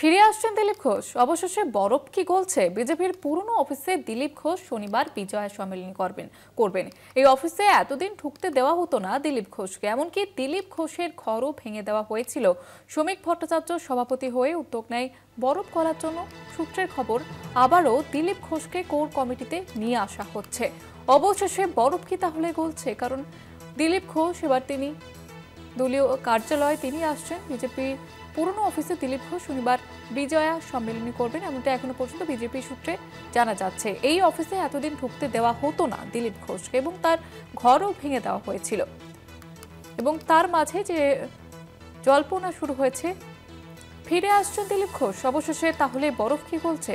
ফিরে আসছেন দিলীপ ঘোষ। অবশেষে বরফ কি গলছে? বিজেপির পুরনো অফিসে দিলীপ ঘোষ শনিবার বিজয়া সম্মেলনী করবেন। এই অফিসে এতদিন ঢুকতে দেওয়া হতো না দিলীপ ঘোষকে। এমনকি দিলীপ ঘোষের ঘরও ভেঙে দেওয়া হয়েছিল। শ্রমিক ভট্টাচার্য সভাপতি হয়ে উদ্যোগ নেয় বরফ গলার জন্য। সূত্রের খবর, আবারও দিলীপ ঘোষকে কোর কমিটিতে নিয়ে আসা হচ্ছে। অবশেষে বরফ কি তাহলে গলছে? কারণ দিলীপ ঘোষ এবার তিনি দলীয় কার্যালয়ে তিনি আসছেন। বিজেপির পুরনো অফিসে দিলীপ ঘোষ শনিবার বিজয়া সম্মেলনী করবেন, এমনটা এখনো পর্যন্ত বিজেপি সূত্রে জানা যাচ্ছে। এই অফিসে এতদিন ঢুকতে দেওয়া হতো না দিলীপ ঘোষকে এবং তার ঘরও ভেঙে দেওয়া হয়েছিল। এবং তার মাঝে যে জল্পনা শুরু হয়েছে, ফিরে আসছেন দিলীপ ঘোষ। অবশেষে তাহলে বরফ কি গলছে?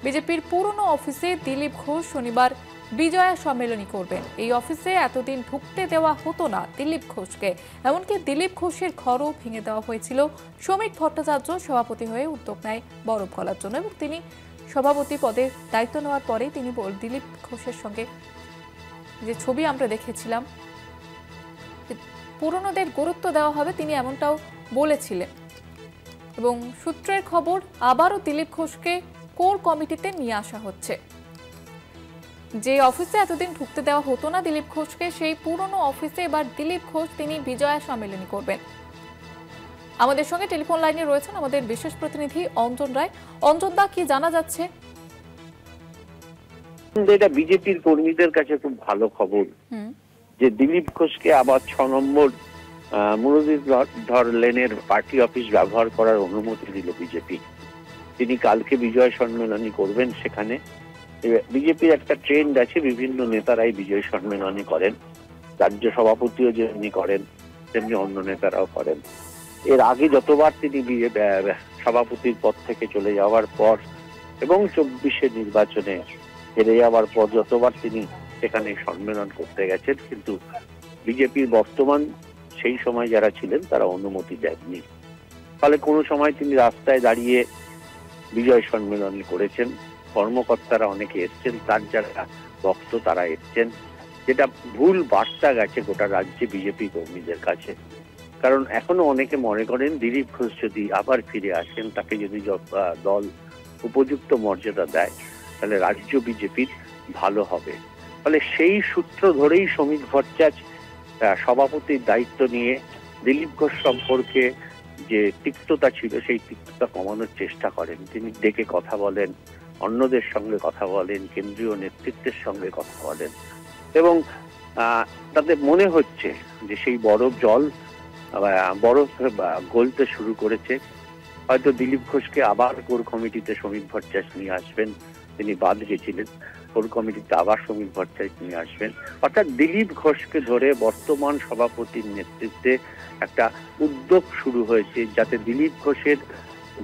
বিজেপির পুরনো অফিসে দিলীপ ঘোষ শনিবার বিজয়া সম্মেলনী করবেন। এই অফিসে এতদিন ঢুকতে দেওয়া হতো না দিলীপ ঘোষকে। এমনকি দিলীপ ঘোষের ঘরও ভেঙে দেওয়া হয়েছিল। শ্রমিক ভট্টাচার্য সভাপতি হয়ে উদ্যোগ নেয় বরফ গলার জন্য এবং তিনি সভাপতি পদে দায়িত্ব নেওয়ার পরেই তিনি দিলীপ ঘোষের সঙ্গে যে ছবি আমরা দেখেছিলাম, পুরনোদের গুরুত্ব দেওয়া হবে, তিনি এমনটাও বলেছিলেন। এবং সূত্রের খবর, আবারও দিলীপ ঘোষকে কোর কমিটিতে নিয়ে আসা হচ্ছে। যে অফিসে এতদিন ঢুকতে দেওয়া হতো না দিলীপ ঘোষকে, সেই পুরনো অফিসে এবার দিলীপ ঘোষ তিনি বিজয়া সম্মেলনী করবেন। আমাদের সঙ্গে টেলিফোন লাইনে রয়েছেন আমাদের বিশেষ প্রতিনিধি অঞ্জন রায়। অঞ্জন দা, কি জানা যাচ্ছে? এটা বিজেপির কর্মীদের কাছে খুব ভালো খবর যে দিলীপ ঘোষকে আবার ৬ নম্বর মুরলীধর লেনের পার্টি অফিস ব্যবহার করার অনুমতি দিল বিজেপি। তিনি কালকে বিজয় সম্মেলনী করবেন সেখানে। বিজেপির একটা ট্রেন্ড আছে, বিভিন্ন নেতারাই বিজয় সম্মেলনী করেন। রাজ্য সভাপতিও যেমনি করেন তেমনি অন্য নেতারাও করেন। এর আগে যতবার তিনি সভাপতির পদ থেকে চলে যাওয়ার পর এবং ২৪-এর নির্বাচনে হেরে যাওয়ার পর যতবার তিনি সেখানে সম্মেলন করতে গেছেন, কিন্তু বিজেপির বর্তমান সেই সময় যারা ছিলেন তারা অনুমতি দেননি। ফলে কোনো সময় তিনি রাস্তায় দাঁড়িয়ে বিজয় সম্মেলনী করেছেন। কর্মকর্তারা অনেকে এসছেন, তার যারা ভক্ত তারা এসছেন, যেটা ভুল বার্তা গেছে গোটা রাজ্যে বিজেপি কর্মীদের কাছে। কারণ এখনো অনেকে মনে করেন দিলীপ ঘোষ যদি আবার ফিরে আসেন, তাকে যদি দল উপযুক্ত মর্যাদা দেয় তাহলে রাজ্য বিজেপির ভালো হবে। ফলে সেই সূত্র ধরেই শ্রমিক ভট্টাচার্য সভাপতির দায়িত্ব নিয়ে দিলীপ ঘোষ সম্পর্কে যে তিক্ততা ছিল সেই তিক্ততা কমানোর চেষ্টা করেন। তিনি ডেকে কথা বলেন, অন্যদের সঙ্গে কথা বলেন, কেন্দ্রীয় নেতৃত্বের সঙ্গে কথা বলেন এবং তাদের মনে হচ্ছে যে সেই বরফ গলতে শুরু করেছে। হয়তো দিলীপ ঘোষকে আবার কোর কমিটিতে শ্রমিক ভট্টাচার্য নিয়ে আসবেন। তিনি বাদ গেছিলেন, কোর কমিটিতে আবার শ্রমিক ভট্টাচার্য নিয়ে আসবেন। অর্থাৎ দিলীপ ঘোষকে ধরে বর্তমান সভাপতির নেতৃত্বে একটা উদ্যোগ শুরু হয়েছে, যাতে দিলীপ ঘোষের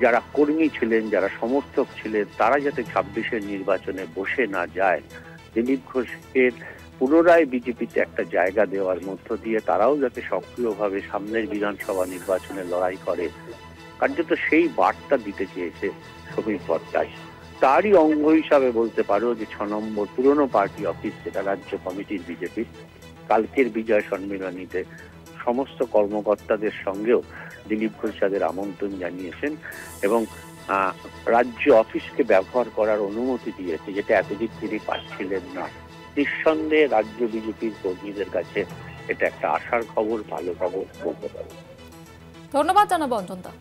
যারা কর্মী ছিলেন, যারা সমর্থক ছিলেন, তারা যাতে ২৬-এর নির্বাচনে বসে না যায়। দিলীপ ঘোষকে পুনরায় বিজেপিতে একটা জায়গা দেওয়ার মধ্য দিয়ে তারাও যাতে সক্রিয়ভাবে সামনের বিধানসভা নির্বাচনে লড়াই করে, কার্যত সেই বার্তা দিতে চেয়েছে শ্রমিক ভট্টাচার্য। তারই অঙ্গ হিসাবে বলতে পারো যে ৬ নম্বর পুরনো পার্টি অফিস, যেটা রাজ্য কমিটির বিজেপির, কালকের বিজয় সম্মেলনীতে সমস্ত কর্মকর্তাদের সঙ্গেও দিলীপ ঘোষ তাদের আমন্ত্রণ জানিয়েছেন এবং রাজ্য অফিসকে ব্যবহার করার অনুমতি দিয়েছে, যেটা এতদিন তিনি পাচ্ছিলেন না। নিঃসন্দেহে রাজ্য বিজেপির কর্মীদের কাছে এটা একটা আশার খবর, ভালো খবর বলতে পারে। ধন্যবাদ জানাবো অঞ্জন দা।